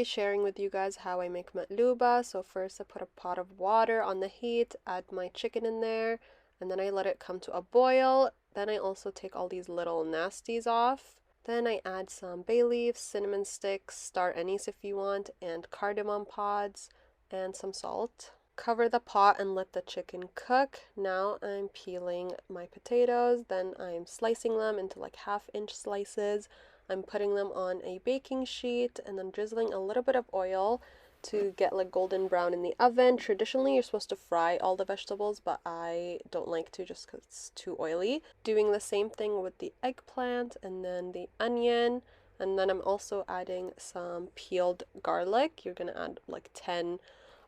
sharing with you guys how I make maqlooba. So first I put a pot of water on the heat, add my chicken in there, and then I let it come to a boil. Then I also take all these little nasties off. Then I add some bay leaves, cinnamon sticks, star anise if you want, and cardamom pods, and some salt. Cover the pot and let the chicken cook. Now I'm peeling my potatoes, then I'm slicing them into like 1/2 inch slices. I'm putting them on a baking sheet and then drizzling a little bit of oil to get like golden brown in the oven. Traditionally, you're supposed to fry all the vegetables, but I don't like to just because it's too oily. Doing the same thing with the eggplant and then the onion. And then I'm also adding some peeled garlic. You're going to add like 10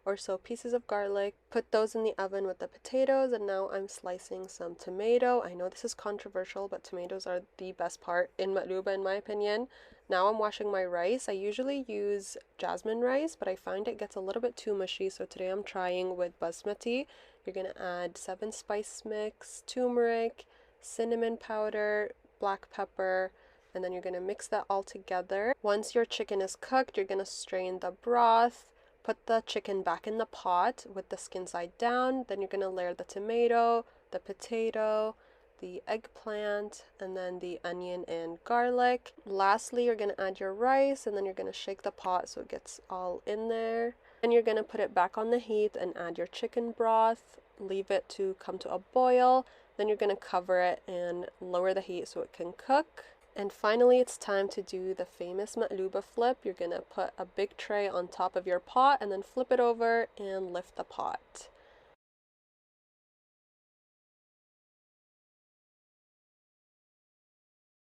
or so pieces of garlic. Put those in the oven with the potatoes, and now I'm slicing some tomato. I know this is controversial, but tomatoes are the best part in maqlooba in my opinion. Now I'm washing my rice. I usually use jasmine rice, but I find it gets a little bit too mushy, so today I'm trying with basmati. You're going to add 7 spice mix, turmeric, cinnamon powder, black pepper, and then you're going to mix that all together. Once your chicken is cooked, you're going to strain the broth. Put the chicken back in the pot with the skin side down. Then you're going to layer the tomato, the potato, the eggplant, and then the onion and garlic. Lastly, you're going to add your rice, and then you're going to shake the pot so it gets all in there. Then you're going to put it back on the heat and add your chicken broth. Leave it to come to a boil. Then you're going to cover it and lower the heat so it can cook. And finally, it's time to do the famous maqlooba flip. You're going to put a big tray on top of your pot and then flip it over and lift the pot.